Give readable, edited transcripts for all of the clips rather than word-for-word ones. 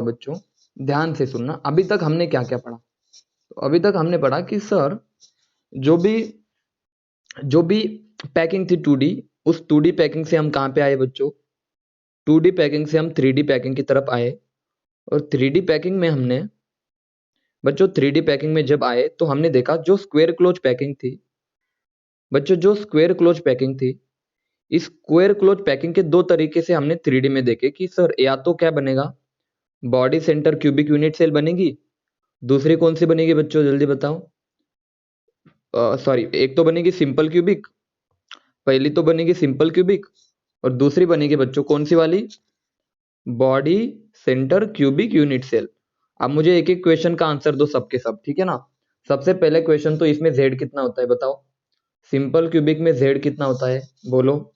बच्चों ध्यान से सुनना, अभी तक हमने क्या क्या पढ़ा। तो अभी तक हमने पढ़ा कि सर जो भी जो भी पैकिंग थी 2D, उस 2D पैकिंग से हम कहाँ पे आए बच्चों, 2D पैकिंग से हम 3D पैकिंग की तरफ आए। और 3D पैकिंग में हमने बच्चों 3D पैकिंग में जब आए तो हमने देखा जो स्क्वायर क्लोज पैकिंग थी बच्चों, जो स्क्वायर क्लोज पैकिंग थी, इस स्क्वायर क्लोज पैकिंग के दो तरीके से हमने 3D में देखे कि सर या तो क्या बनेगा, body centre cubic unit cell बनेगी, दूसरी कौन सी बनेगी बच्चों जल्दी बताओ, सॉरी एक तो बनेगी सिंपल क्यूबिक, पहली तो बनेगी सिंपल क्यूबिक और दूसरी बनेगी बच्चों कौन सी वाली, body centre cubic unit cell. अब मुझे एक एक क्वेश्चन का आंसर दो सबके सब, ठीक है ना। सबसे पहले क्वेश्चन तो इसमें जेड कितना होता है बताओ, सिंपल क्यूबिक में जेड कितना होता है बोलो,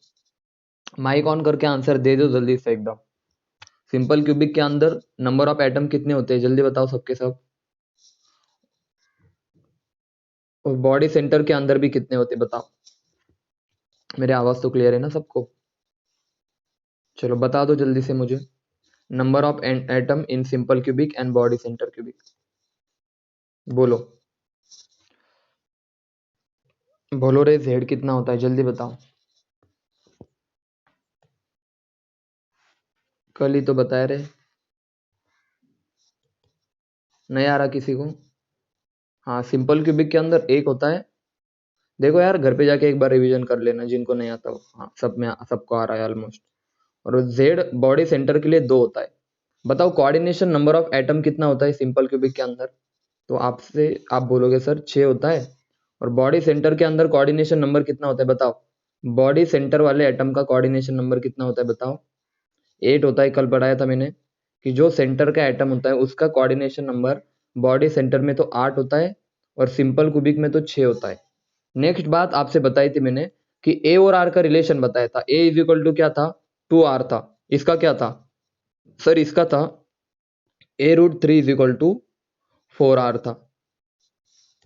माइक ऑन करके आंसर दे दो जल्दी से एकदम। सिंपल क्यूबिक के अंदर नंबर ऑफ एटम कितने होते हैं जल्दी बताओ सबके सब, और बॉडी सेंटर के अंदर भी कितने होते हैं बताओ। मेरी आवाज तो क्लियर है ना सबको, चलो बता दो जल्दी से मुझे, number of atom in simple cubic and body centre cubic, बोलो बोलो रे, जेड कितना होता है जल्दी बताओ, कल ही तो बताया रे, नहीं आ रहा किसी को। हाँ सिंपल क्यूबिक के अंदर एक होता है, देखो यार घर पे जाके एक बार रिवीजन कर लेना जिनको नहीं आता हो, हाँ सब में सबको आ रहा है ऑलमोस्ट। और जेड बॉडी सेंटर के लिए दो होता है। बताओ कोऑर्डिनेशन नंबर ऑफ एटम कितना होता है सिंपल क्यूबिक के अंदर, तो आपसे आप बोलोगे सर 6 होता है। और बॉडी सेंटर के अंदर कोऑर्डिनेशन नंबर कितना होता है बताओ, बॉडी सेंटर वाले एटम का कोऑर्डिनेशन नंबर कितना होता है बताओ, 8 होता है। कल पढ़ाया था मैंने कि जो सेंटर का एटम होता है उसका कोऑर्डिनेशन नंबर बॉडी सेंटर में तो 8 होता है और सिंपल क्यूबिक में तो 6 होता है। नेक्स्ट बात आपसे बताई थी मैंने कि ए और आर का रिलेशन बताया था, ए इज इक्वल टू क्या था, 2r था। इसका क्या था सर, इसका था a√3 is equal to 4r था।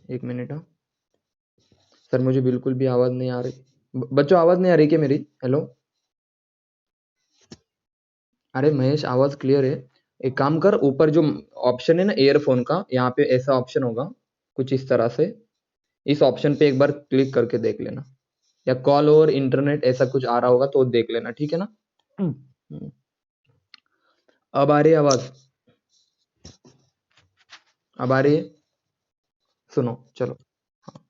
एक मिनट हाँ सर, मुझे बिल्कुल भी आवाज नहीं आ रही, बच्चों आवाज नहीं आ रही क्या मेरी, हेलो। अरे महेश आवाज क्लियर है, एक काम कर ऊपर जो ऑप्शन है ना ईयरफोन का, यहाँ पे ऐसा ऑप्शन होगा कुछ इस तरह से, इस ऑप्शन पे एक बार क्लिक करके देख लेना, या कॉल ओवर इंटरनेट ऐसा कुछ आ रहा होगा तो देख लेना, ठीक है ना। हम्म। अब आ रही है आवाज, अब आ रही है, सुनो चलो। हाँ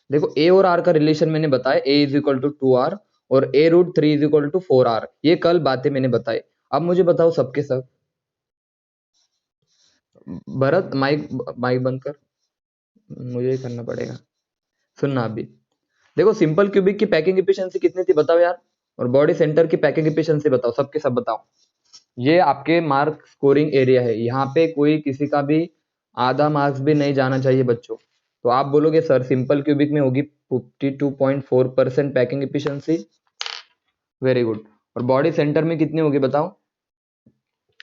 देखो ए और आर का रिलेशन मैंने बताया, ए इज इक्वल टू 2r और a√3 is equal to 4r, ये कल बातें मैंने बताई। अब मुझे बताओ सबके सब, भरत माइक माइक बंद कर, मुझे ही करना पड़ेगा, सुनना अभी। देखो सिंपल क्यूबिक की पैकिंग एफिशिएंसी कितनी थी बताओ यार, और बॉडी सेंटर की पैकिंग एफिशिएंसी बताओ सबके सब बताओ। ये आपके मार्क स्कोरिंग एरिया है, यहाँ पे कोई किसी का भी आधा मार्क्स भी नहीं जाना चाहिए बच्चों। तो आप बोलोगे सर सिंपल क्यूबिक में होगी 52.4% पैकिंग एफिशिएंसी, वेरी गुड। और बॉडी सेंटर में कितनी होगी बताओ,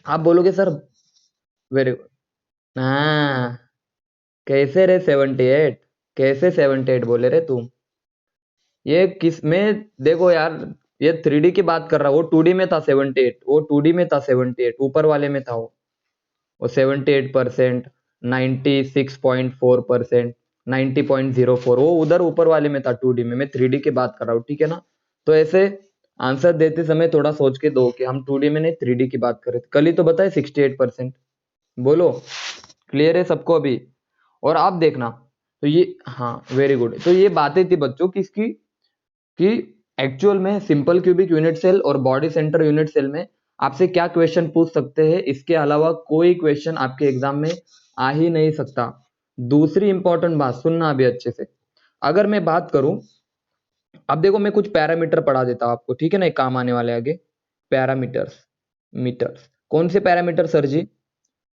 आप बोलोगे सर, वेरी गुड। हाँ कैसे रे 78, कैसे 78 बोले रे तुम, ये किस में देखो यार, ये 3D की बात कर रहा, वो 2D में था 78, वो 2D में था 78, ऊपर वाले में था वो 78%, 96.4%, 90.04, वो उधर ऊपर वाले में था 2D में, मैं 3D की बात कर रहा हूँ, ठीक है ना। तो ऐसे आंसर देते समय थोड़ा सोच के दो कि हम 2D में नहीं 3D की बात कर रहे थे, कल ही तो बताए 68%, बोलो क्लियर है सबको अभी। और आप देखना, तो ये हाँ वेरी गुड, तो ये बातें थी बच्चों किसकी, कि एक्चुअल में सिंपल क्यूबिक यूनिट सेल और बॉडी सेंटर यूनिट सेल में आपसे क्या क्वेश्चन पूछ सकते हैं, इसके अलावा कोई क्वेश्चन आपके एग्जाम में आ ही नहीं सकता। दूसरी इंपॉर्टेंट बात सुनना अभी अच्छे से, अगर मैं बात करूं, अब देखो मैं कुछ पैरामीटर पढ़ा देता हूं आपको, ठीक है ना, एक काम आने वाले आगे, पैरामीटर्स, मीटर्स, कौन से पैरामीटर सर जी,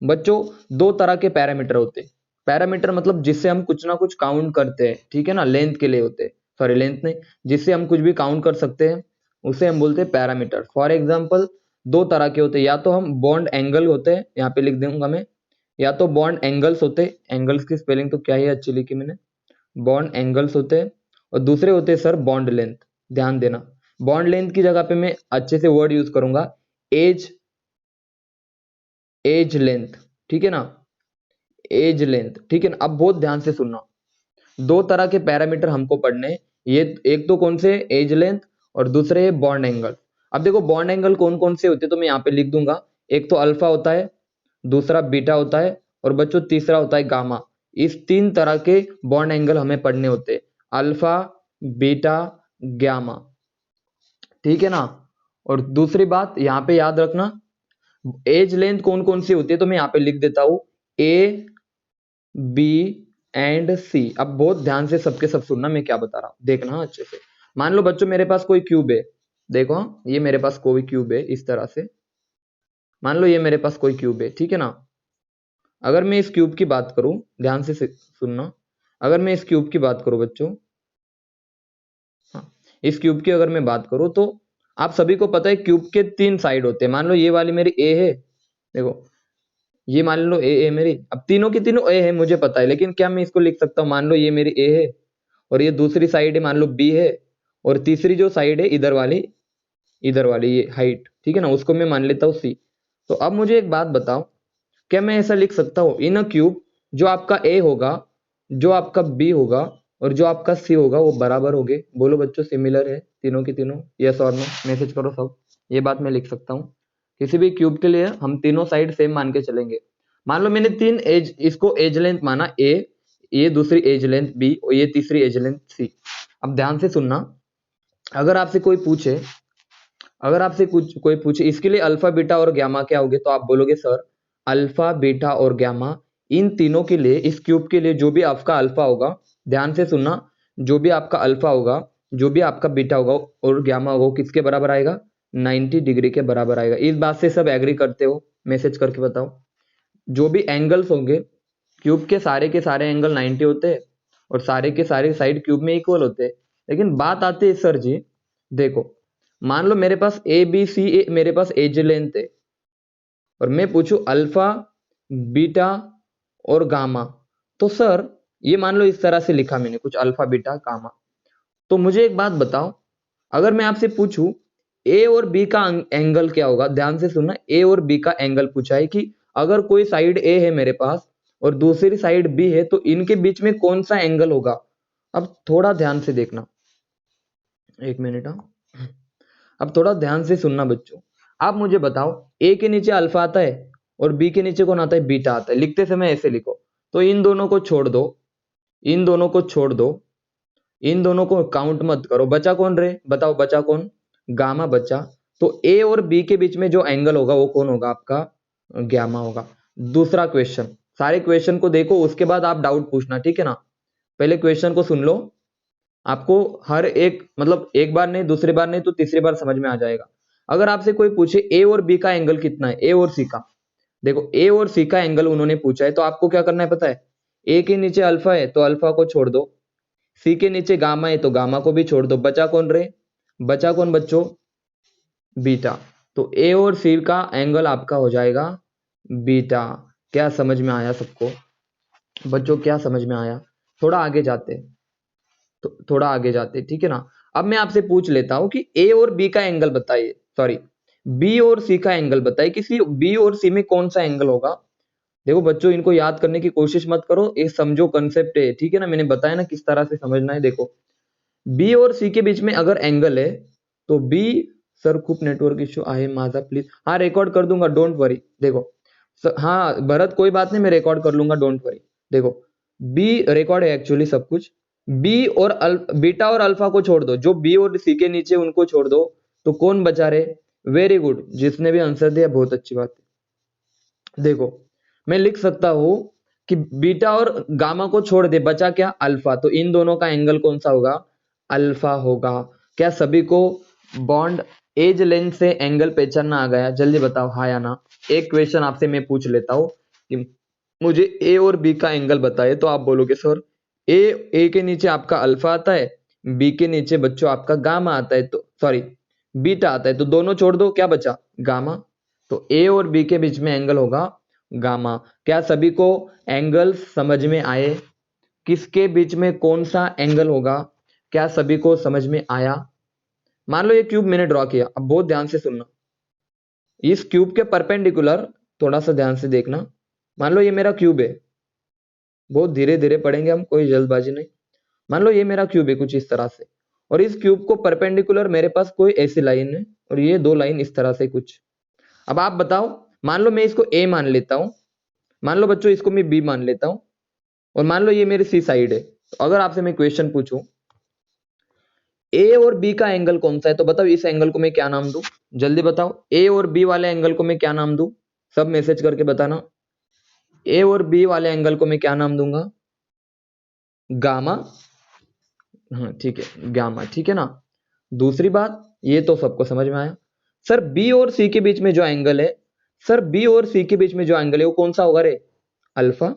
बच्चों दो तरह के पैरामीटर होते हैं। पैरामीटर मतलब जिससे हम कुछ ना कुछ काउंट करते हैं, ठीक है ना, लेंथ के लिए होते हैं, सॉरी लेंथ नहीं, जिससे हम कुछ भी काउंट कर सकते हैं उसे हम बोलते हैं पैरामीटर। फॉर एग्जांपल दो तरह के होते हैं, या तो हम बॉन्ड एंगल होते हैं, यहाँ पे लिख दूंगा मैं, या तो बॉन्ड एंगल्स होते हैं, एंगल्स की स्पेलिंग तो क्या ही अच्छी लिखी मैंने, बॉन्ड एंगल्स होते हैं। और दूसरे होते हैं सर बॉन्ड लेंथ, ध्यान देना, बॉन्ड लेंथ की जगह पे मैं अच्छे से वर्ड यूज करूंगा, एज एज लेंथ, ठीक है ना, एज लेंथ, ठीक है ना। अब बहुत ध्यान से सुनना, दो तरह के पैरामीटर हमको पढ़ने, ये एक तो कौन से, एज लेंथ, और दूसरे है बॉन्ड एंगल। अब देखो बॉन्ड एंगल कौन कौन से होते हैं तो मैं यहाँ पे लिख दूंगा, एक तो अल्फा होता है, दूसरा बीटा होता है, और बच्चों तीसरा होता है गामा। इस तीन तरह के बॉन्ड एंगल हमें पढ़ने होते हैं, अल्फा, बीटा, गामा, ठीक है ना। और दूसरी बात यहाँ पे याद रखना, एज लेंथ कौन कौन सी होती है तो मैं यहाँ पे लिख देता हूं, ए, बी एंड सी। अब बहुत ध्यान से सबके सब सुनना मैं क्या बता रहा हूं, देखना अच्छे से। मान लो बच्चों मेरे पास कोई क्यूब है, देखो ये मेरे पास कोई क्यूब है इस तरह से, मान लो ये मेरे पास कोई क्यूब है, ठीक है ना। अगर मैं इस क्यूब की बात करूं, ध्यान से सुनना, अगर मैं इस क्यूब की बात करूं बच्चों, हाँ, इस क्यूब की अगर मैं बात करूं तो आप सभी को पता है क्यूब के तीन साइड होते हैं। मान लो ये वाली मेरी ए है, देखो ये मान लो ए मेरी, अब तीनों की तीनों ए है मुझे पता है, लेकिन क्या मैं इसको लिख सकता हूँ, मान लो ये मेरी ए है और ये दूसरी साइड है मान लो बी है, और तीसरी जो साइड है इधर वाली ये हाइट, ठीक है ना, उसको मैं मान लेता हूँ सी। तो अब मुझे एक बात बताओ, क्या मैं ऐसा लिख सकता हूँ इन अ क्यूब, जो आपका ए होगा, जो आपका बी होगा, और जो आपका सी होगा वो बराबर होंगे? बोलो बच्चों, सिमिलर है तीनों की तीनों, यस और नो, मैसेज करो सब। ये बात मैं लिख सकता हूँ, किसी भी क्यूब के लिए हम तीनों साइड सेम मान के चलेंगे। मान लो मैंने तीन एज, इसको एज लेंथ माना ए, ये दूसरी एज लेंथ बी, और ये तीसरी एज लेंथ सी। अब ध्यान से सुनना, अगर आपसे कोई पूछे, अगर आपसे कुछ कोई पूछे इसके लिए अल्फा बीटा और गामा क्या होगे, तो आप बोलोगे सर अल्फा बीटा और गामा, इन तीनों के लिए, इस क्यूब के लिए जो भी आपका अल्फा होगा, ध्यान से सुनना, जो भी आपका अल्फा होगा, जो भी आपका बीटा होगा और गामा होगा, वो किसके बराबर आएगा, 90 डिग्री के बराबर आएगा। इस बात से सब एग्री करते हो, मैसेज करके बताओ। जो भी एंगल्स होंगे क्यूब के सारे एंगल 90 होते हैं, और सारे के सारे साइड क्यूब में इक्वल होते हैं। लेकिन बात आती है सर जी, देखो मान लो मेरे पास ए बी सी, मेरे पास एज लेंथ है, और मैं पूछूं अल्फा, बीटा और गामा, तो सर ये मान लो इस तरह से लिखा मैंने कुछ अल्फा बीटा गामा। तो मुझे एक बात बताओ, अगर मैं आपसे पूछूं ए और बी का एंगल क्या होगा, ध्यान से सुनना, ए और बी का एंगल पूछा है कि अगर कोई साइड ए है मेरे पास और दूसरी साइड बी है, तो इनके बीच में कौन सा एंगल होगा। अब थोड़ा ध्यान से देखना, एक मिनट, हाँ, अब थोड़ा ध्यान से सुनना बच्चों। आप मुझे बताओ, ए के नीचे अल्फा आता है और बी के नीचे कौन आता है, बीटा आता है। लिखते समय ऐसे लिखो, तो इन दोनों को छोड़ दो, इन दोनों को छोड़ दो, इन दोनों को काउंट मत करो, बचा कौन रे, बताओ बचा कौन, गामा बचा। तो ए और बी के बीच में जो एंगल होगा वो कौन होगा, आपका गामा होगा। दूसरा क्वेश्चन, सारे क्वेश्चन को देखो उसके बाद आप डाउट पूछना, ठीक है ना। पहले क्वेश्चन को सुन लो, आपको हर एक, मतलब एक बार नहीं, दूसरी बार नहीं, तो तीसरी बार समझ में आ जाएगा। अगर आपसे कोई पूछे ए और बी का एंगल कितना है, ए और सी का, देखो ए और सी का एंगल उन्होंने पूछा है, तो आपको क्या करना है पता है, ए के नीचे अल्फा है तो अल्फा को छोड़ दो, सी के नीचे गामा है तो गामा को भी छोड़ दो, बचा कौन रे, बचा कौन बच्चों, बीटा। तो ए और सी का एंगल आपका हो जाएगा बीटा। क्या समझ में आया सबको बच्चों, क्या समझ में आया। थोड़ा आगे जाते, तो थोड़ा आगे जाते, ठीक है ना। अब मैं आपसे पूछ लेता हूं कि ए और बी का एंगल बताइए, सॉरी बी और सी का एंगल बताइए, किसी बी और सी में कौन सा एंगल होगा। देखो बच्चों, इनको याद करने की कोशिश मत करो, ये समझो कंसेप्ट है, ठीक है ना, मैंने बताया ना किस तरह से समझना है। देखो बी और सी के बीच में अगर एंगल है, तो बी, सर खूप नेटवर्क इश्यू आहे माझा प्लीज, हाँ रिकॉर्ड कर दूंगा डोंट वरी। देखो हाँ भरत कोई बात नहीं, मैं रिकॉर्ड कर लूंगा डोंट वरी। देखो बी रिकॉर्ड है एक्चुअली सब कुछ, बी और बीटा और अल्फा को छोड़ दो, जो बी और सी के नीचे उनको छोड़ दो, तो कौन बचा रहे, वेरी गुड, जिसने भी आंसर दिया बहुत अच्छी बात है। देखो मैं लिख सकता हूं कि बीटा और गामा को छोड़ दे, बचा क्या, अल्फा, तो इन दोनों का एंगल कौन सा होगा, अल्फा होगा। क्या सभी को बॉन्ड एज लेंथ से एंगल पहचानना आ गया, जल्दी बताओ हाँ या ना। एक क्वेश्चन आपसे मैं पूछ लेता हूं कि मुझे ए और बी का एंगल बताइए, तो आप बोलोगे सर ए के नीचे आपका अल्फा आता है, बी के नीचे बच्चों आपका गामा आता है, तो सॉरी बीटा आता है, तो दोनों छोड़ दो, क्या बचा, गामा। तो ए और बी के बीच में एंगल होगा गामा। क्या सभी को एंगल समझ में आए, किसके बीच में कौन सा एंगल होगा, क्या सभी को समझ में आया। मान लो ये क्यूब मैंने ड्रॉ किया, अब बहुत ध्यान से सुनना, इस क्यूब के परपेंडिकुलर थोड़ा सा ध्यान से देखना। मान लो ये मेरा क्यूब है, बहुत धीरे धीरे पढ़ेंगे हम, कोई जल्दबाजी नहीं। मान लो ये मेरा क्यूब है कुछ इस तरह से, और इस क्यूब को परपेंडिकुलर मेरे पास कोई ऐसी लाइन है, और ये दो लाइन इस तरह से कुछ। अब आप बताओ, मान लो मैं इसको ए मान लेता हूं, मान लो बच्चों इसको मैं बी मान लेता हूं, और मान लो ये मेरी सी साइड है। तो अगर आपसे मैं क्वेश्चन पूछूं ए और बी का एंगल कौन सा है, तो बताओ इस एंगल को मैं क्या नाम दूं? जल्दी बताओ, ए और बी वाले एंगल को मैं क्या नाम दूं? सब मैसेज करके बताना। ए और बी वाले एंगल को मैं क्या नाम दूंगा? गामा। हाँ ठीक है, गामा, ठीक है ना। दूसरी बात, ये तो सबको समझ में आया। सर बी और सी के बीच में जो एंगल है, सर बी और सी के बीच में जो एंगल है वो कौन सा होगा रे? अल्फा।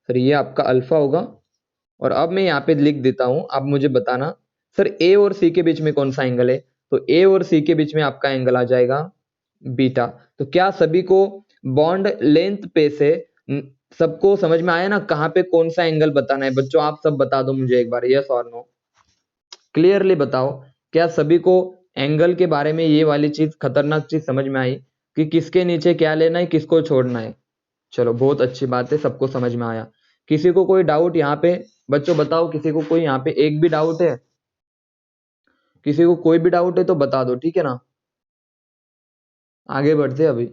सर ये आपका अल्फा होगा। और अब मैं यहाँ पे लिख देता हूं, आप मुझे बताना सर ए और सी के बीच में कौन सा एंगल है? तो ए और सी के बीच में आपका एंगल आ जाएगा बीटा। तो क्या सभी को बॉन्ड लेंथ पे से सबको समझ में आया ना कहाँ पे कौन सा एंगल बताना है? बच्चों आप सब बता दो मुझे एक बार, यस और नो, क्लियरली बताओ। क्या सभी को एंगल के बारे में ये वाली चीज, खतरनाक चीज समझ में आई कि किसके नीचे क्या लेना है, किसको छोड़ना है? चलो बहुत अच्छी बात है, सबको समझ में आया। किसी को कोई डाउट यहाँ पे? बच्चों बताओ, किसी को कोई यहाँ पे एक भी डाउट है? किसी को कोई भी डाउट है तो बता दो, ठीक है ना। आगे बढ़ते अभी,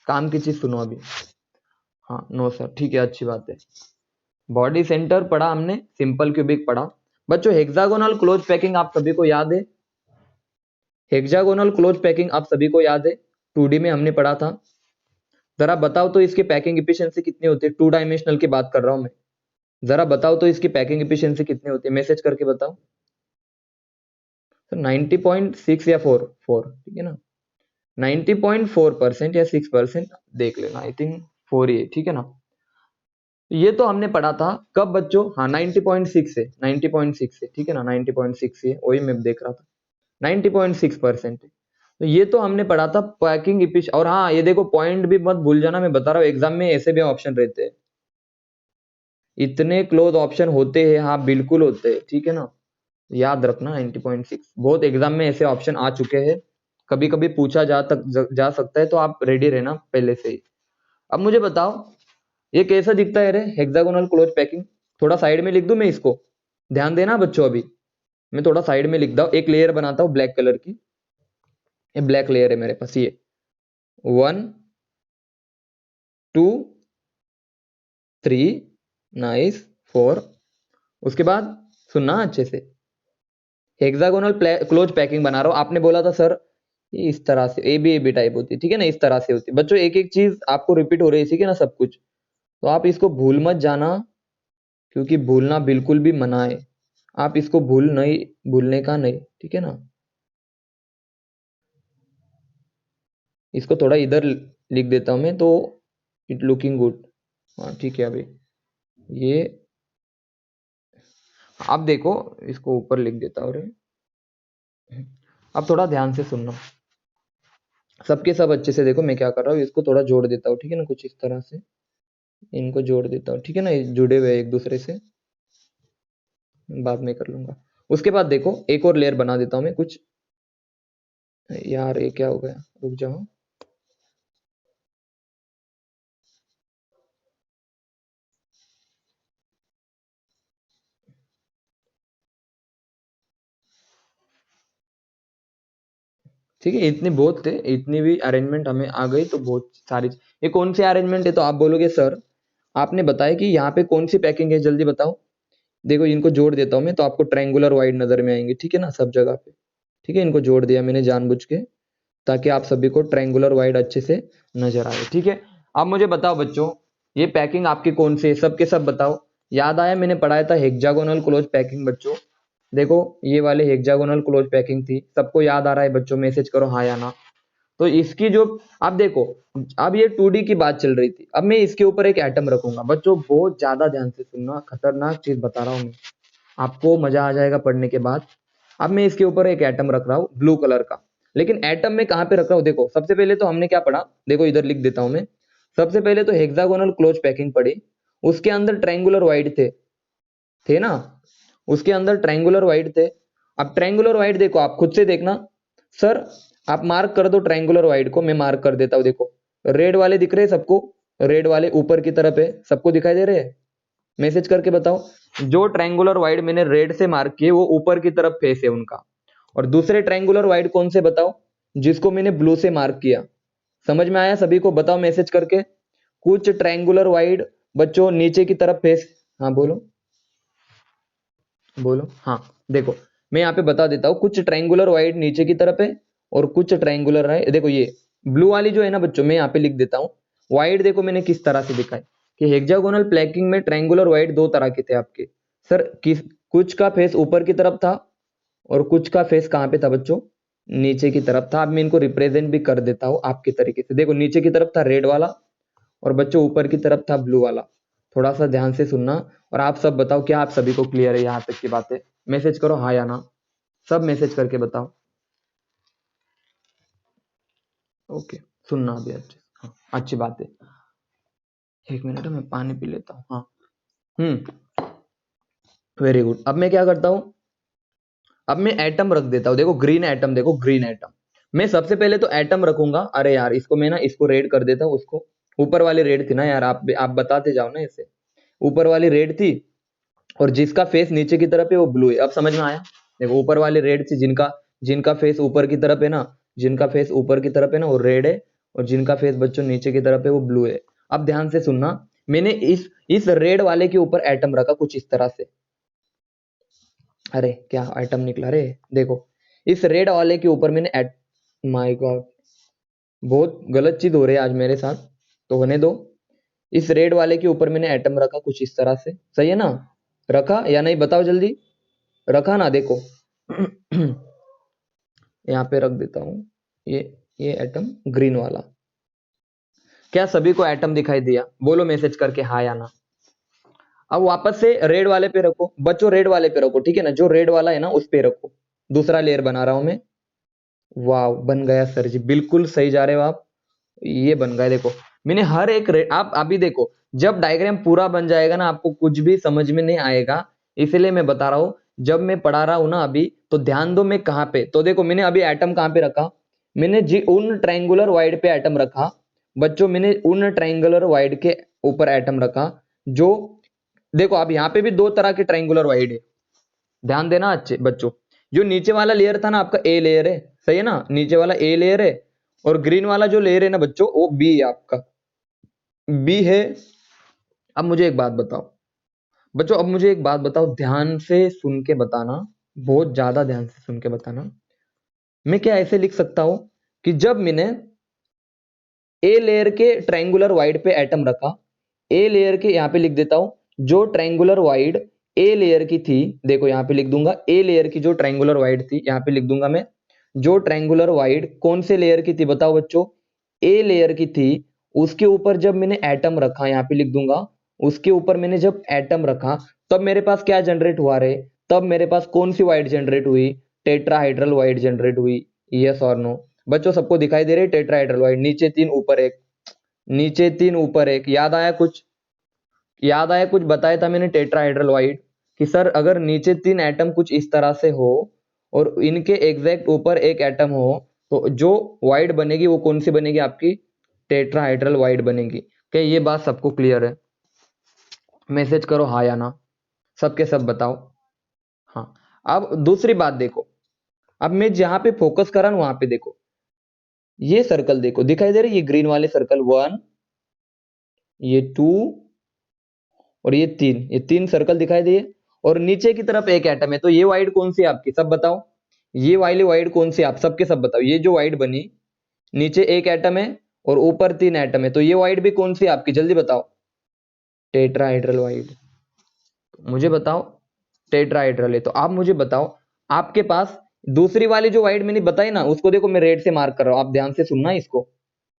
काम की चीज सुनो अभी। हाँ नो सर, ठीक है, अच्छी बात है। बॉडी सेंटर पढ़ा हमने, सिंपल क्यूबिक पढ़ा। बच्चों हेक्सागोनल क्लोज पैकिंग आप सभी को याद है? हेक्सागोनल क्लोज पैकिंग आप सभी को याद है? 2D में हमने पढ़ा था। जरा बताओ तो इसकी पैकिंग इफिशियंसी कितनी होती है? 2 डायमेंशनल की बात कर रहा हूं मैं। जरा बताओ तो इसकी पैकिंग इफिशियंसी कितनी होती है? मैसेज करके बताओ। तो 90.6 या 4 ठीक है ना। 90.4% या 6% देख लेना, आई थिंक 4 ही है, ठीक है ना। ये तो हमने पढ़ा था कब बच्चों? हाँ 90.6 है, 90.6 है, ठीक है ना, 90.6 है, वही मैं देख रहा था, 90.6% है। तो ये तो हमने पढ़ा था पैकिंग इफिश। और हाँ ये देखो, पॉइंट भी मत भूल जाना, मैं बता रहा हूँ एग्जाम में ऐसे भी ऑप्शन रहते हैं, इतने क्लोज ऑप्शन होते हैं, हाँ बिल्कुल होते हैं, ठीक है ना। याद रखना 90.6, बहुत एग्जाम में ऐसे ऑप्शन आ चुके हैं, कभी कभी पूछा जा सकता है, तो आप रेडी रहना पहले से ही। अब मुझे बताओ ये कैसा दिखता है रे हेक्सागोनल क्लोज पैकिंग? थोड़ा साइड में लिख दूं मैं इसको? ध्यान देना बच्चों, अभी मैं थोड़ा साइड में लिखता हूँ, एक लेयर बनाता हूँ ब्लैक कलर की। ये ब्लैक लेयर है मेरे पास, ये 1 2 3 नाइस 4। उसके बाद सुनना अच्छे से, हेक्सागोनल क्लोज पैकिंग बना रहा हूं। आपने बोला था सर ये इस तरह से ए बी टाइप होती है, ठीक है ना, इस तरह से होती है। बच्चों एक एक चीज आपको रिपीट हो रही है, ठीक है ना, सब कुछ। तो आप इसको भूल मत जाना, क्योंकि भूलना बिल्कुल भी मना है। आप इसको भूलने का नहीं, ठीक है ना। इसको थोड़ा इधर लिख देता हूं मैं, तो इट लुकिंग गुड। हाँ ठीक है, अभी ये आप देखो, इसको ऊपर लिख देता हूँ रे। अब थोड़ा ध्यान से सुनना, सबके सब अच्छे से देखो मैं क्या कर रहा हूँ। इसको थोड़ा जोड़ देता हूँ, ठीक है ना, कुछ इस तरह से इनको जोड़ देता हूँ, ठीक है ना, ये जुड़े हुए एक दूसरे से, बाद में कर लूंगा। उसके बाद देखो एक और लेयर बना देता हूँ मैं कुछ। यार ये क्या हो गया, रुक जाओ। ठीक है, इतने बहुत थे, इतनी भी अरेंजमेंट हमें आ गई तो बहुत सारी। ये कौन सी अरेंजमेंट है? तो आप बोलोगे सर आपने बताया कि यहाँ पे कौन सी पैकिंग है, जल्दी बताओ। देखो इनको जोड़ देता हूँ मैं, तो आपको ट्रायंगुलर वाइड नजर में आएंगे, ठीक है ना, सब जगह पे। ठीक है, इनको जोड़ दिया मैंने जानबूझ के, ताकि आप सभी को ट्रायंगुलर वाइड अच्छे से नजर आए, ठीक है। अब मुझे बताओ बच्चों, ये पैकिंग आपकी कौन सी है? सब के सब बताओ। याद आया, मैंने पढ़ाया था हेक्सागोनल क्लोज पैकिंग बच्चों। देखो ये वाले हेक्सागोनल क्लोज पैकिंग थी, सबको याद आ रहा है बच्चों? मैसेज करो हाँ या ना। तो इसकी जो, अब देखो, अब ये 2D की बात चल रही थी, अब मैं इसके ऊपर एक एटम रखूंगा। बच्चों बहुत ज्यादा ध्यान से सुनना, खतरनाक चीज बता रहा हूं मैं, आपको मजा आ जाएगा पढ़ने के बाद। अब मैं इसके ऊपर एक एटम रख रहा हूँ ब्लू कलर का। लेकिन एटम में कहां पे रख रहा हूं? देखो सबसे पहले तो हमने क्या पढ़ा, देखो इधर लिख देता हूं मैं। सबसे पहले तो हेक्सागोनल क्लोज पैकिंग पढ़ी, उसके अंदर ट्रायंगुलर वाइड थे ना, उसके अंदर ट्रायंगुलर वाइड थे। अब ट्रायंगुलर वाइड देखो, आप खुद से देखना। सर आप मार्क कर दो ट्रायंगुलर वाइड को, मैं मार्क कर देता हूं, देखो रेड वाले दिख रहे हैं सबको? रेड वाले ऊपर की तरफ है, सबको दिखाई दे रहे हैं? मैसेज करके बताओ। जो ट्रायंगुलर वाइड मैंने रेड से मार्क किए वो ऊपर की तरफ फेस है उनका। और दूसरे ट्रायंगुलर वाइड कौन से बताओ? जिसको मैंने ब्लू से मार्क किया। समझ में आया सभी को? बताओ मैसेज करके। कुछ ट्रायंगुलर वाइड बच्चों नीचे की तरफ फेस। हाँ बोलो बोलो। हाँ देखो, मैं यहाँ पे बता देता हूँ। कुछ ट्रायंगुलर वाइड नीचे की तरफ है और कुछ ट्रायंगुलर है। देखो ये ब्लू वाली जो है ना बच्चों, मैं यहाँ पे लिख देता हूँ। वाइड देखो मैंने किस तरह से दिखाई कि हेक्सागोनल प्लैकिंग में ट्रायंगुलर वाइड दो तरह के थे आपके। सर किस कुछ का फेस ऊपर की तरफ था और कुछ का फेस कहाँ पे था बच्चों? नीचे की तरफ था। अब मैं इनको रिप्रेजेंट भी कर देता हूँ आपके तरीके से। देखो नीचे की तरफ था रेड वाला और बच्चों ऊपर की तरफ था ब्लू वाला। थोड़ा सा ध्यान से सुनना। और आप सब बताओ क्या आप सभी को क्लियर है यहाँ तक की बातें? मैसेज करो हाँ या ना, सब मैसेज करके बताओ। ओके, सुनना अभी अच्छे से। हाँ अच्छी बात है। एक मिनट मैं पानी पी लेता हूँ। हाँ वेरी गुड। अब मैं क्या करता हूँ, अब मैं एटम रख देता हूँ। देखो ग्रीन एटम, देखो ग्रीन एटम। मैं सबसे पहले तो एटम रखूंगा। अरे यार इसको मैं ना इसको रेड कर देता हूँ। उसको ऊपर वाली रेड थी ना यार, आप बताते जाओ ना इसे। ऊपर वाली रेड थी और जिसका फेस नीचे की तरफ है वो ब्लू है। अब समझ में आया? देखो ऊपर वाली रेड थी, जिनका जिनका फेस ऊपर की तरफ है ना, जिनका फेस ऊपर की तरफ है ना वो रेड है, और जिनका फेस बच्चों नीचे की तरफ है वो ब्लू है। अब ध्यान से सुनना, मैंने इस रेड वाले के ऊपर एटम रखा कुछ इस तरह से। अरे क्या एटम निकला रे? देखो इस रेड वाले के ऊपर मैंने माय गॉड, बहुत गलत चीज हो रही है आज मेरे साथ, तो होने दो। इस रेड वाले के ऊपर मैंने एटम रखा कुछ इस तरह से। सही है ना? रखा या नहीं बताओ जल्दी। रखा ना? देखो यहाँ पे रख देता हूँ ये ये एटम ग्रीन वाला। क्या सभी को एटम दिखाई दिया? बोलो मैसेज करके हाँ या ना। अब वापस से रेड वाले पे रखो बच्चों, रेड वाले पे रखो, ठीक है ना? जो रेड वाला है ना उस पे रखो। दूसरा लेयर बना रहा हूं मैं। वाह बन गया सर जी, बिल्कुल सही जा रहे हो आप। ये बन गया। देखो मैंने हर एक आप अभी देखो, जब डायग्राम पूरा बन जाएगा ना आपको कुछ भी समझ में नहीं आएगा। इसलिए मैं बता रहा हूं, जब मैं पढ़ा रहा हूं ना अभी तो ध्यान दो मैं कहाँ पे। तो देखो मैंने अभी एटम कहाँ पे रखा, मैंने जी उन ट्रायंगुलर वाइड पे एटम रखा बच्चों। मैंने उन ट्रायंगुलर वाइड के ऊपर एटम रखा जो, देखो अब यहाँ पे भी दो तरह के ट्रायंगुलर वाइड है। ध्यान देना अच्छे बच्चों। जो नीचे वाला लेयर था ना आपका ए लेयर है, सही है ना? नीचे वाला ए लेयर है और ग्रीन वाला जो लेयर है ना बच्चों वो बी है आपका, बी है। अब मुझे एक बात बताओ बच्चों, अब मुझे एक बात बताओ, ध्यान से सुन के बताना, बहुत ज्यादा ध्यान से सुन के बताना। मैं क्या ऐसे लिख सकता हूं कि जब मैंने ए लेयर के ट्रायंगुलर वाइड पे एटम रखा, ए लेयर के यहां पे लिख देता हूं जो ट्रायंगुलर वाइड ए लेयर की थी, देखो यहां पे लिख दूंगा ए लेयर की जो ट्रायंगुलर वाइड थी, यहां पे लिख दूंगा मैं जो ट्रायंगुलर वाइड कौन से लेयर की थी बताओ बच्चों? ए लेयर की थी। उसके ऊपर जब मैंने एटम रखा, यहां पे लिख दूंगा उसके ऊपर मैंने जब एटम रखा तब मेरे पास क्या जनरेट हुआ रे? तब मेरे पास कौन सी वाइड जनरेट हुई? टेट्राहाइड्रल वाइड जनरेट हुई। यस और नो बच्चों? सबको दिखाई दे रही है टेट्राहाइड्रल वाइड? नीचे तीन ऊपर एक, नीचे तीन ऊपर एक। याद आया कुछ? याद आया कुछ? बताया था मैंने टेट्राहाइड्रल वाइड कि सर अगर नीचे तीन एटम कुछ इस तरह से हो और इनके एग्जैक्ट ऊपर एक एटम हो तो जो वाइड बनेगी वो कौन सी बनेगी आपकी? टेट्राहाइड्रल वाइड बनेगी। क्या ये बात सबको क्लियर है? मैसेज करो हाँ या ना, सबके सब बताओ। हाँ अब दूसरी बात देखो, अब मैं जहां पे फोकस कर रहा हूं वहां पे देखो, ये सर्कल देखो दिखाई दे रही है, ये ग्रीन वाले सर्कल 1, ये 2 और ये 3, ये 3 सर्कल दिखाई दिए। और नीचे की तरफ एक एटम है, तो ये वाइड कौन सी है आपकी? सब बताओ। ये वाली वाइड कौन सी है? आप सबके सब बताओ। ये जो वाइड बनी, नीचे एक एटम है और ऊपर 3 एटम है, तो ये वाइड भी कौन सी है आपकी? जल्दी बताओ। Tetrahedral wide. मुझे बताओ टेट्राहाइड्रल है तो आप मुझे बताओ आपके पास दूसरी वाली जो वाइड मैंने बताई ना उसको देखो मैं रेड से मार्क कर रहा हूं। आप ध्यान से सुनना इसको,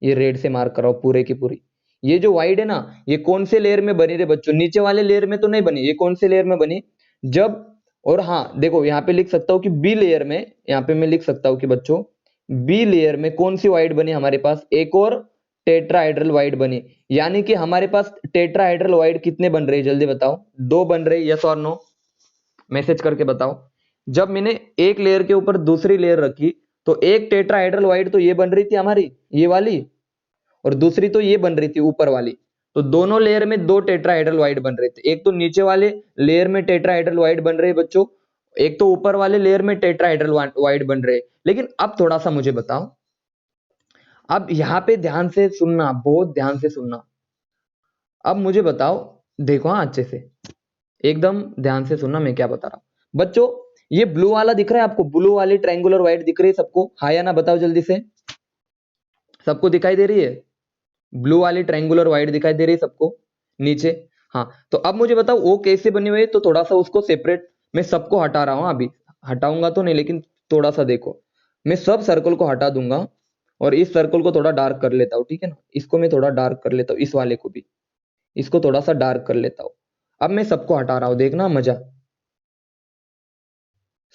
ये रेड से मार्क कर रहा हूं पूरे की पूरी। ये जो वाइड है ना ये कौन से लेयर में बनी रे बच्चों? नीचे वाले लेयर में तो नहीं बनी। ये कौन से लेयर में बनी? जब, और हाँ देखो यहाँ पे लिख सकता हूँ कि बी लेयर में, यहाँ पे मैं लिख सकता हूँ कि बच्चों बी लेयर में कौन सी वाइड बनी हमारे पास? एक और टेट्राहाइड्रल वाइड बनी। यानी कि हमारे पास टेट्राहाइड्रल वाइड कितने बन रहे? जल्दी बताओ। 2 बन रहे? यस और नो? मैसेज करके बताओ। जब मैंने एक लेयर के ऊपर दूसरी लेयर रखी तो एक टेट्राहाइड्रल वाइड तो ये बन रही थी हमारी, ये वाली, और दूसरी तो ये बन रही थी ऊपर वाली, तो दोनों लेयर में दो टेट्राहेड्रल वाइड बन रहे थे। एक तो नीचे वाले लेयर में टेट्राहेड्रल वाइड बन रहे बच्चों, एक तो ऊपर वाले लेयर में टेट्राहेड्रल वाइड बन रहे। लेकिन अब थोड़ा सा मुझे बताओ, अब यहां पे ध्यान से सुनना, बहुत ध्यान से सुनना। अब मुझे बताओ, देखो हाँ अच्छे से, एकदम ध्यान से सुनना मैं क्या बता रहा हूं बच्चों। ये ब्लू वाला दिख रहा है आपको, ब्लू वाली ट्रायंगुलर वाइड दिख रही है सबको, हाँ या ना बताओ जल्दी से। सबको दिखाई दे रही है? ब्लू वाली ट्रायंगुलर वाइड दिखाई दे रही है सबको नीचे? हाँ, तो अब मुझे बताओ वो कैसे बनी हुई है, तो थोड़ा सा उसको सेपरेट, मैं सबको हटा रहा हूं अभी, हटाऊंगा तो नहीं लेकिन थोड़ा सा देखो, मैं सब सर्कल को हटा दूंगा और इस सर्कल को थोड़ा डार्क कर लेता हूँ, ठीक है ना। इसको मैं थोड़ा डार्क कर लेता हूँ, इस वाले को भी, इसको थोड़ा सा डार्क कर लेता हूँ। अब मैं सबको हटा रहा हूँ, देखना मजा।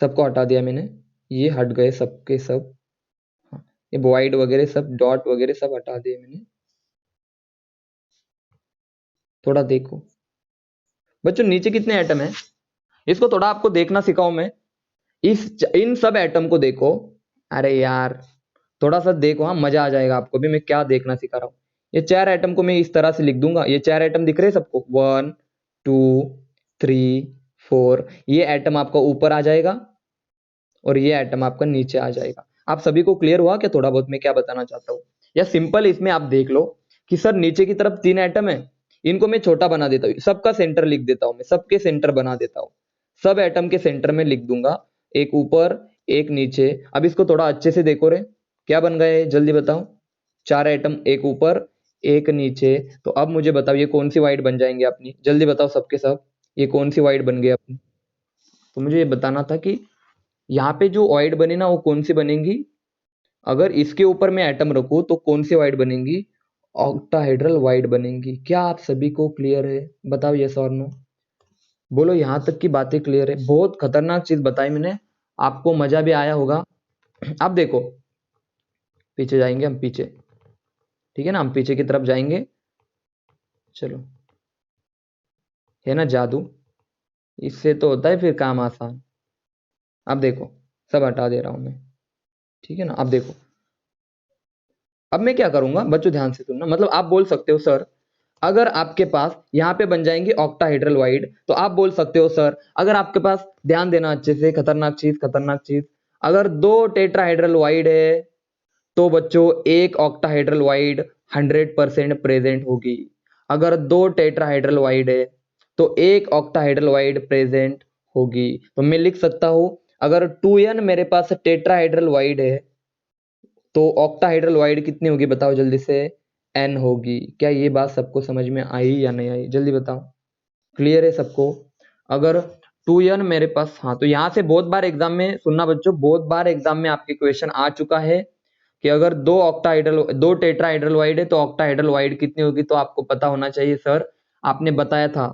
सबको हटा दिया मैंने, ये हट गए सबके सब। हाँ, ये वाइड वगैरह सब डॉट वगैरह सब हटा दिए मैंने। थोड़ा देखो बच्चों, नीचे कितने एटम है, इसको थोड़ा आपको देखना सिखाऊं मैं। इन सब एटम को देखो। अरे यार थोड़ा सा देखो, हाँ मजा आ जाएगा आपको भी, मैं क्या देखना सिखा रहा हूँ। ये चार एटम को मैं इस तरह से लिख दूंगा, ये चार एटम दिख रहे हैं सबको, 1 2 3 4। ये एटम आपका ऊपर आ जाएगा और ये एटम आपका नीचे आ जाएगा। आप सभी को क्लियर हुआ क्या थोड़ा बहुत मैं क्या बताना चाहता हूँ? या सिंपल इसमें आप देख लो कि सर नीचे की तरफ 3 एटम है, इनको मैं छोटा बना देता हूँ, सबका सेंटर लिख देता हूँ मैं, सबके सेंटर बना देता हूँ। सब एटम के सेंटर में लिख दूंगा, एक ऊपर एक नीचे। अब इसको थोड़ा अच्छे से देखो रे, क्या बन गए जल्दी बताओ। 4 एटम, एक ऊपर एक नीचे। तो अब मुझे बताओ ये कौन सी वाइड बन जाएंगे अपनी, जल्दी बताओ सबके सब, ये कौन सी वाइड बन गई अपनी। तो मुझे ये बताना था कि यहाँ पे जो वाइड बने ना वो कौन सी बनेंगी, अगर इसके ऊपर मैं एटम रखूं तो कौन सी वाइड बनेंगी, ऑक्टाहेड्रल वाइड बनेंगी। क्या आप सभी को क्लियर है? बताओ यस और नो, बोलो यहां तक की बातें क्लियर है? बहुत खतरनाक चीज बताई मैंने, आपको मजा भी आया होगा। अब देखो पीछे जाएंगे हम, पीछे, ठीक है ना, हम पीछे की तरफ जाएंगे। चलो, है ना जादू, इससे तो होता है फिर काम आसान। अब देखो, सब हटा दे रहा हूं मैं, ठीक है ना। अब देखो, अब मैं क्या करूंगा बच्चों, ध्यान से सुनना। मतलब आप बोल सकते हो सर, अगर आपके पास यहाँ पे बन जाएंगे ऑक्टाहेड्रल वाइड, तो आप बोल सकते हो सर, अगर आपके पास, ध्यान देना अच्छे से, खतरनाक चीज खतरनाक चीज, अगर दो टेट्राहेड्रल वाइड है तो बच्चों एक ऑक्टाहेड्रल वाइड 100% प्रेजेंट होगी। अगर दो टेट्राहेड्रल वाइड है तो एक ऑक्टाहेड्रल वाइड प्रेजेंट होगी। तो मैं लिख सकता हूं, अगर 2n मेरे पास टेट्राहेड्रल वाइड है तो ऑक्टाहेड्रल वाइड कितनी होगी बताओ जल्दी से, n होगी। क्या ये बात सबको समझ में आई या नहीं आई, जल्दी बताओ, क्लियर है सबको? अगर 2n मेरे पास, हाँ तो यहां से बहुत बार एग्जाम में सुनना बच्चों, बहुत बार एग्जाम में आपके क्वेश्चन आ चुका है कि अगर दो टेट्राहेड्रल वाइड है तो ऑक्टाहेड्रल वाइड कितनी होगी। तो आपको पता होना चाहिए सर, आपने बताया था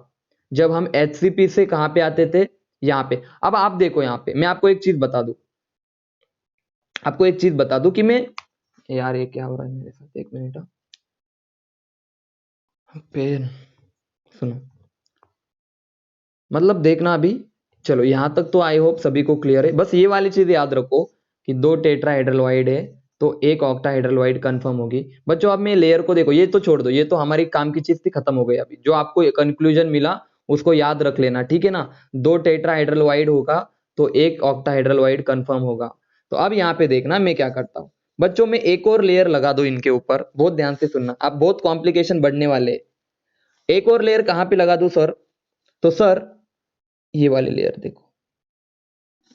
जब हम HCP से कहां पे आते थे, यहाँ पे। अब आप देखो, यहाँ पे मैं आपको एक चीज बता दूं, आपको एक चीज बता दूं कि मैं, यार ये क्या हो रहा है मेरे साथ, एक मिनट पेन, सुनो, मतलब देखना अभी। चलो यहां तक तो आई होप सभी को क्लियर है। बस ये वाली चीज याद रखो कि दो टेट्राहेड्रल वाइड है तो एक ऑक्टाहेड्रल वाइड कंफर्म होगी। बच्चों अब मैं लेयर को देखो, ये तो छोड़ दो, ये तो हमारी काम की चीज थी, खत्म हो गई। अभी जो आपको कंक्लूजन मिला उसको याद रख लेना, ठीक है ना। दो टेट्राहेड्रल वाइड होगा तो एक ऑक्टाहेड्रल वाइड कंफर्म होगा। तो अब यहाँ पे देखना मैं क्या करता हूँ बच्चों, मैं एक और लेयर लगा दो इनके ऊपर, बहुत ध्यान से सुनना, अब बहुत कॉम्प्लिकेशन बढ़ने वाले। एक और लेयर कहां पे लगा दूं सर, तो सर ये वाली लेयर देखो,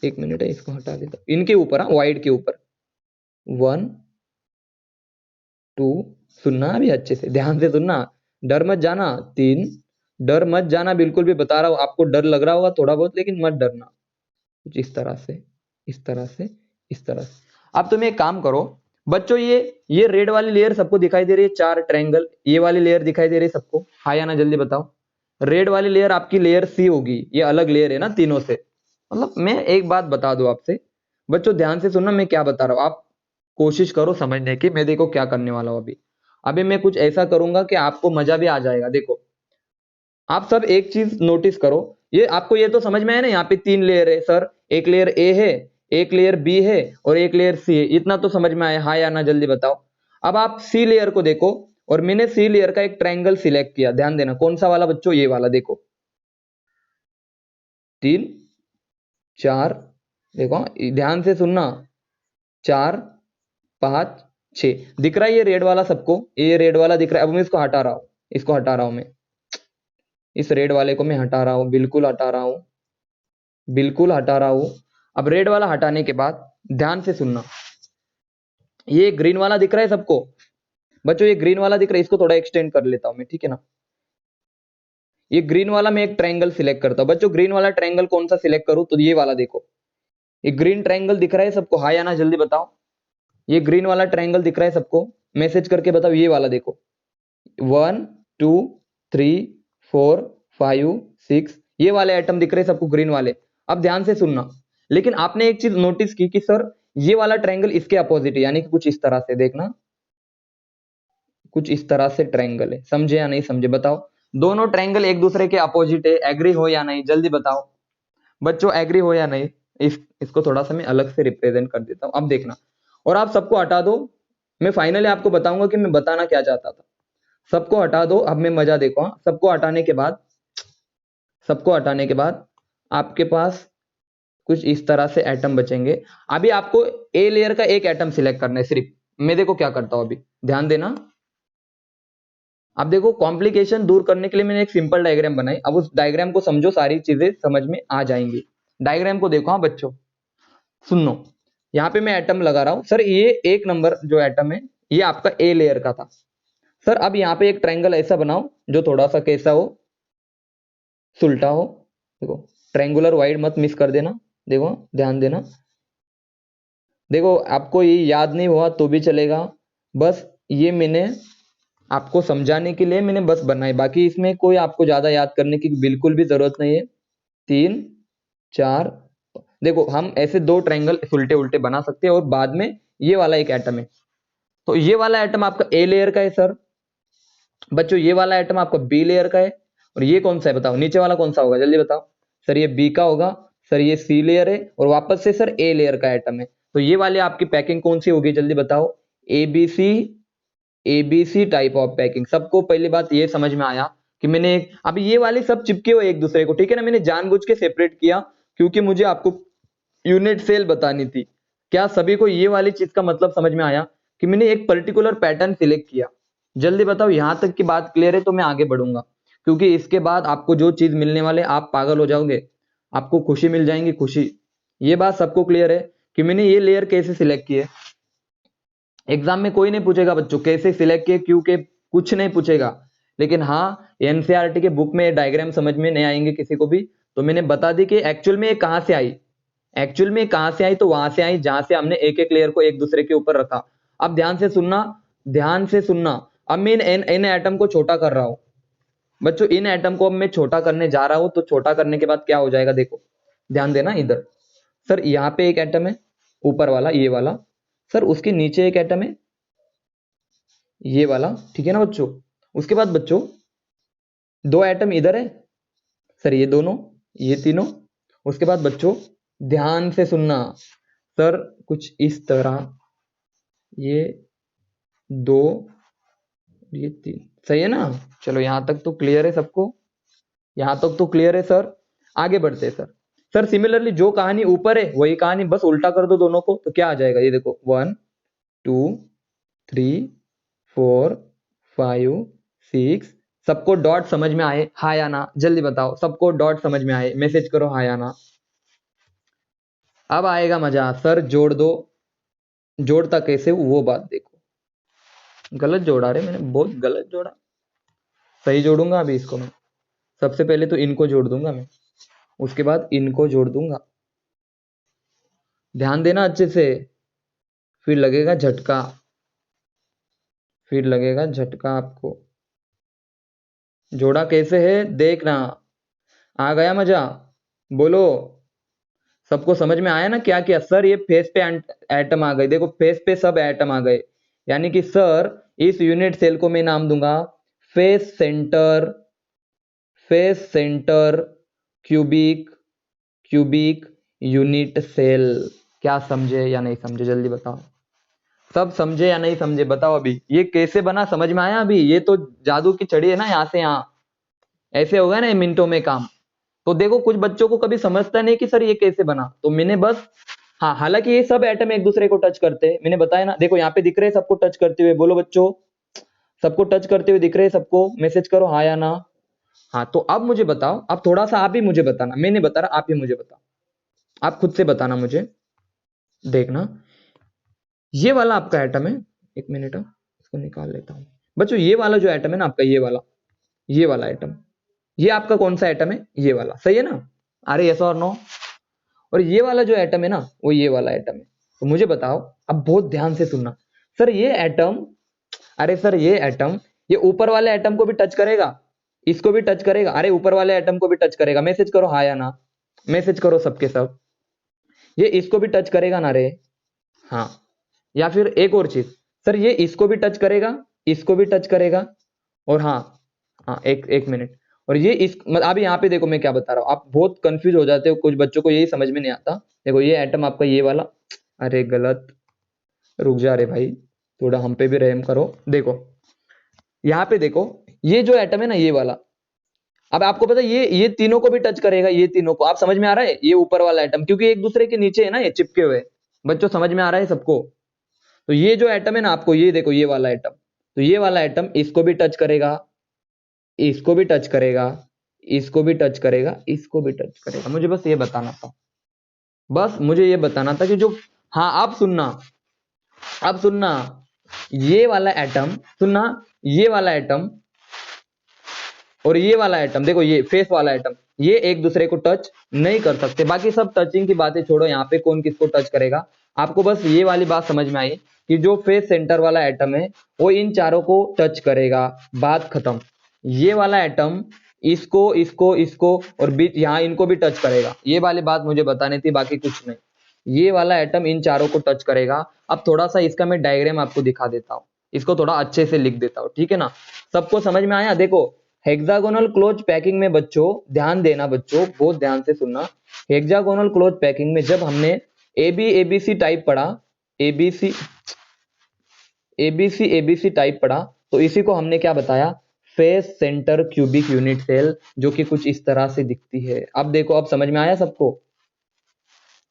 एक मिनट है, इसको हटा देता हूं, इनके ऊपर, हाँ वाइड के ऊपर, 1 2, सुनना अभी अच्छे से, ध्यान से सुनना, डर मत जाना, 3, डर मत जाना बिल्कुल भी, बता रहा हूं आपको डर लग रहा होगा थोड़ा बहुत लेकिन मत डरना। कुछ इस तरह से, इस तरह से, इस तरह से। अब तुम एक काम करो बच्चों, ये रेड वाली लेयर सबको दिखाई दे रही है, 4 ट्रायंगल, ये वाली लेयर दिखाई दे रही है सबको, हाँ या ना जल्दी बताओ। रेड वाली लेयर आपकी लेयर सी होगी, ये अलग लेयर है ना तीनों से। मतलब मैं एक बात बता दूं आपसे बच्चों, ध्यान से सुनना मैं क्या बता रहा हूं, आप कोशिश करो समझने की। मैं देखो क्या करने वाला हूं अभी, अभी मैं कुछ ऐसा करूंगा कि आपको मजा भी आ जाएगा। देखो आप सब एक चीज नोटिस करो, ये आपको ये तो समझ में है ना, यहाँ पे 3 लेयर है सर, एक लेयर ए है, एक लेयर बी है और एक लेयर सी है, इतना तो समझ में आया हाँ या ना जल्दी बताओ। अब आप सी लेयर को देखो, और मैंने सी लेयर का एक ट्रायंगल सिलेक्ट किया, ध्यान देना कौन सा वाला बच्चों, ये वाला देखो, 3 4, देखो ध्यान से सुनना, 4 5 6 दिख रहा है ये रेड वाला सबको, ये रेड वाला दिख रहा है। अब मैं इसको हटा रहा हूं, इसको हटा रहा हूं मैं, इस रेड वाले को मैं हटा रहा हूं, बिल्कुल हटा रहा हूं, बिल्कुल हटा रहा हूं। अब रेड वाला हटाने के बाद ध्यान से सुनना, ये ग्रीन वाला दिख रहा है सबको बच्चों, ये ग्रीन वाला दिख रहा है, इसको थोड़ा एक्सटेंड कर लेता हूं मैं, ठीक है ना। ये ग्रीन वाला मैं एक ट्रायंगल सिलेक्ट करता हूं बच्चों, ग्रीन वाला ट्रायंगल कौन सा सिलेक्ट करूं, तो ये वाला देखो, ये ग्रीन ट्रायंगल दिख रहा है सबको, हाँ या ना जल्दी बताओ। ये ग्रीन वाला ट्रायंगल दिख रहा है सबको, मैसेज करके बताओ, ये वाला देखो, 1 2 3 4 5 6, ये वाले आइटम दिख रहे हैं सबको, ग्रीन वाले। अब ध्यान से सुनना, लेकिन आपने एक चीज नोटिस की कि सर ये वाला ट्रायंगल इसके अपोजिट है, यानी कि कुछ इस तरह से देखना, कुछ इस तरह से ट्रायंगल है, समझे या नहीं समझे बताओ। दोनों ट्रायंगल एक दूसरे के अपोजिट है, एग्री हो या नहीं जल्दी बताओ बच्चों, एग्री हो या नहीं। इसको थोड़ा सा मैं अलग से रिप्रेजेंट कर देता हूं, अब देखना, और आप सबको हटा दो, मैं फाइनली आपको बताऊंगा कि मैं बताना क्या चाहता था। सबको हटा दो, अब मैं मजा देखो, हाँ? सबको हटाने के बाद, सबको हटाने के बाद आपके पास कुछ इस तरह से एटम बचेंगे। अभी आपको ए लेयर का एक एटम सिलेक्ट करना है सिर्फ, मैं देखो क्या करता हूं, अभी ध्यान देना। अब देखो कॉम्प्लिकेशन दूर करने के लिए मैंने एक सिंपल डायग्राम बनाई, अब उस डायग्राम को समझो, सारी चीजें समझ में आ जाएंगी। डायग्राम को देखो, हाँ बच्चों सुनो, यहाँ पे मैं एटम लगा रहा हूं सर, ये 1 नंबर जो एटम है ये आपका ए लेयर का था सर। अब यहाँ पे एक ट्रायंगल ऐसा बनाओ जो थोड़ा सा कैसा हो, सुलटा हो, देखो ट्रायंगुलर वाइड मत मिस कर देना, देखो ध्यान देना, देखो आपको ये याद नहीं हुआ तो भी चलेगा, बस ये मैंने आपको समझाने के लिए मैंने बस बनाई, बाकी इसमें कोई आपको ज्यादा याद करने की बिल्कुल भी जरूरत नहीं है। 3 4, देखो हम ऐसे 2 ट्रायंगल उल्टे उल्टे बना सकते हैं, और बाद में ये वाला एक एटम है, तो ये वाला एटम आपका ए लेयर का है सर बच्चों, ये वाला एटम आपका बी लेयर का है, और ये कौन सा है बताओ, नीचे वाला कौन सा होगा जल्दी बताओ। सर ये बी का होगा, सर ये सी लेयर है, और वापस से सर ए लेयर का एटम है, तो ये वाली आपकी पैकिंग कौन सी होगी जल्दी बताओ, ABC, A B C type of packing. सबको पहली बात ये समझ में आया कि मैंने अभी ये वाले सब चिपके हुए एक दूसरे को, ठीक है ना, मैंने जानबूझ के सेपरेट किया क्योंकि मुझे आपको यूनिट सेल बतानी थी। क्या सभी को ये वाली चीज का मतलब समझ में आया कि मैंने एक पर्टिकुलर पैटर्न सिलेक्ट किया। जल्दी बताओ, यहां तक की बात क्लियर है तो मैं आगे बढ़ूंगा, क्योंकि इसके बाद आपको जो चीज मिलने वाले आप पागल हो जाओगे, आपको खुशी मिल जाएंगी, खुशी। ये बात सबको क्लियर है कि मैंने ये लेयर कैसे सिलेक्ट की है। एग्जाम में कोई नहीं पूछेगा बच्चों कैसे सिलेक्ट किए, क्योंकि कुछ नहीं पूछेगा, लेकिन हाँ एनसीईआरटी के बुक में डायग्राम समझ में नहीं आएंगे किसी को भी, तो मैंने बता दी कि एक्चुअल में ये कहां से आई, एक्चुअल में कहां से आई, तो वहां से आई जहां से हमने एक एक लेयर को एक दूसरे के ऊपर रखा। अब ध्यान से सुनना, ध्यान से सुनना, अब मैं इन एटम को छोटा कर रहा हूं बच्चों, इन एटम को अब मैं छोटा करने जा रहा हूं, तो छोटा करने के बाद क्या हो जाएगा देखो, ध्यान देना इधर। सर यहाँ पे एक एटम है ऊपर वाला, ये वाला, सर उसके नीचे एक एटम है ये वाला, ठीक है ना बच्चों। उसके बाद बच्चों 2 एटम इधर है सर, ये दोनों, ये तीनों। उसके बाद बच्चों ध्यान से सुनना, सर कुछ इस तरह, ये 2, ये 3, सही है ना। चलो यहां तक तो क्लियर है सबको, यहां तक तो क्लियर है सर। आगे बढ़ते हैं सर। सर सिमिलरली जो कहानी ऊपर है वही कहानी बस उल्टा कर दो दोनों को, तो क्या आ जाएगा, ये देखो 1 2 3 4 5 6। सबको डॉट समझ में आए, हाँ या ना जल्दी बताओ, सबको डॉट समझ में आए, मैसेज करो हाँ या ना। अब आएगा मजा, सर जोड़ दो, जोड़ता कैसे वो बात देखो। गलत जोड़ा रे मैंने, बहुत गलत जोड़ा, सही जोड़ूंगा अभी इसको मैं। सबसे पहले तो इनको जोड़ दूंगा मैं, उसके बाद इनको जोड़ दूंगा, ध्यान देना अच्छे से, फिर लगेगा झटका, फिर लगेगा झटका आपको। जोड़ा कैसे है देखना, आ गया मजा, बोलो सबको समझ में आया ना क्या किया। सर ये फेस पे एटम आ गए, देखो फेस पे सब एटम आ गए, यानी कि सर इस यूनिट सेल को मैं नाम दूंगा face centre, face centre cubic, cubic unit cell. क्या समझे या नहीं समझे जल्दी बताओ। सब समझे या नहीं समझे बताओ अभी, ये कैसे बना समझ में आया अभी? ये तो जादू की छड़ी है ना, यहाँ से यहाँ ऐसे होगा ना मिनटों में काम। तो देखो कुछ बच्चों को कभी समझता नहीं कि सर ये कैसे बना, तो मैंने बस, हाँ हालांकि ये सब एटम एक दूसरे को टच करते हैं, मैंने बताया ना, देखो यहाँ पे दिख रहे हैं सबको टच करते हुए, बोलो बच्चों सबको टच करते हुए दिख रहे हैं सबको, मैसेज करो हाँ या ना। हाँ तो अब मुझे बताओ, अब थोड़ा सा आप ही मुझे बताना, मैं नहीं बता रहा, आप ही मुझे बताओ, आप खुद से बताना मुझे। देखना ये वाला आपका एटम है, एक मिनट इसको निकाल लेता हूँ बच्चों, ये वाला जो एटम है ना आपका, ये वाला एटम, ये आपका कौन सा एटम है? ये वाला, सही है ना? अरे यस और नो? और ये वाला जो एटम है ना वो ये वाला एटम है। तो मुझे बताओ, अब बहुत ध्यान से सुनना, सर ये एटम, अरे सर ये एटम, ये ऊपर वाले एटम को भी टच करेगा, इसको भी टच करेगा, अरे ऊपर वाले एटम को भी टच करेगा, मैसेज करो हाँ या ना, मैसेज करो सबके सब, ये इसको भी टच करेगा ना रे? हाँ, या फिर एक और चीज, सर ये इसको भी टच करेगा, इसको भी टच करेगा, और हाँ, हाँ एक एक मिनट, और ये इस अब यहाँ पे देखो मैं क्या बता रहा हूँ, आप बहुत कंफ्यूज हो जाते हो, कुछ बच्चों को यही समझ में नहीं आता। देखो ये एटम आपका ये वाला, अरे गलत, रुक जा रे भाई, थोड़ा हम पे भी रहम करो। देखो यहाँ पे देखो, ये जो एटम है ना ये वाला, अब आपको पता है ये तीनों को भी टच करेगा, ये तीनों को, आप समझ में आ रहा है? ये ऊपर वाला एटम क्योंकि एक दूसरे के नीचे है ना ये चिपके हुए, बच्चों समझ में आ रहा है सबको? तो ये जो एटम है ना आपको, ये देखो ये वाला एटम, तो ये वाला एटम इसको भी टच करेगा, इसको भी टच करेगा, इसको भी टच करेगा, इसको भी टच करेगा। मुझे बस ये बताना था, बस मुझे ये बताना था कि जो, हाँ अब सुनना, अब सुनना, ये वाला एटम, सुनना, ये वाला एटम और ये वाला एटम, देखो ये फेस वाला एटम, ये एक दूसरे को टच नहीं कर सकते। बाकी सब टचिंग की बातें छोड़ो, यहाँ पे कौन किसको टच करेगा, आपको बस ये वाली बात समझ में आई कि जो फेस सेंटर वाला एटम है वो इन चारों को टच करेगा, बात खत्म। ये वाला एटम इसको इसको इसको और बीच यहाँ इनको भी टच करेगा, ये वाली बात मुझे बतानी थी, बाकी कुछ नहीं। ये वाला एटम इन चारों को टच करेगा। अब थोड़ा सा इसका मैं डायग्राम आपको दिखा देता हूँ, इसको थोड़ा अच्छे से लिख देता हूँ, ठीक है ना? सबको समझ में आया? देखो हेक्सागोनल क्लोज पैकिंग में बच्चों ध्यान देना, बच्चों बहुत ध्यान से सुनना, हेक्सागोनल क्लोज पैकिंग में जब हमने एबीसी टाइप पढ़ा, एबीसी एबीसी टाइप पढ़ा, तो इसी को हमने क्या बताया? Face centre cubic unit cell, जो कि कुछ इस तरह से दिखती है। अब देखो, अब समझ में आया सबको?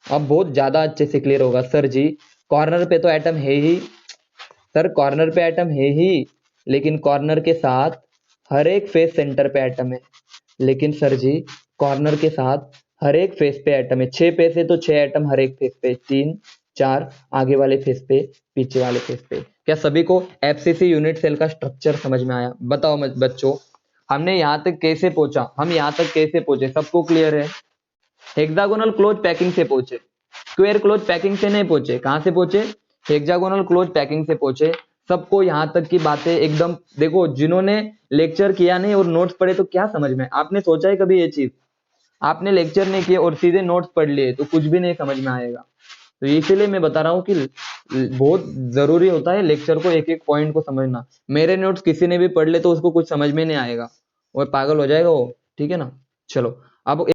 अब बहुत ज्यादा अच्छे से क्लियर होगा। सर जी कॉर्नर पे तो एटम है ही, सर कॉर्नर पे एटम है ही, लेकिन कॉर्नर के साथ हर एक फेस सेंटर पे एटम है। लेकिन सर जी कॉर्नर के साथ हर एक फेस पे एटम है, 6 फेस है तो 6 एटम हर एक फेस पे, 3 4 आगे वाले फेस पे, पीछे वाले फेस पे। क्या सभी को एफसीसी यूनिट सेल का स्ट्रक्चर समझ में आया? बताओ बच्चों, हमने यहाँ तक कैसे पहुंचा, हम यहाँ तक कैसे पहुंचे, सबको क्लियर है? हेक्सागोनल क्लोज पैकिंग से पहुंचे, स्क्वायर क्लोज पैकिंग से नहीं पहुंचे। कहां से पहुंचे? हेक्सागोनल क्लोज पैकिंग से पहुंचे। सबको यहां तक की बातें एकदम, देखो जिन्होंने लेक्चर किया नहीं और नोट्स पढ़े तो क्या समझ में, आपने सोचा है कभी ये चीज? आपने लेक्चर नहीं किए और सीधे नोट्स पढ़ लिए तो कुछ भी नहीं समझ में आएगा। तो इसीलिए मैं बता रहा हूँ कि बहुत जरूरी होता है लेक्चर को एक एक पॉइंट को समझना। मेरे नोट्स किसी ने भी पढ़ ले तो उसको कुछ समझ में नहीं आएगा, वो पागल हो जाएगा वो, ठीक है ना? चलो अब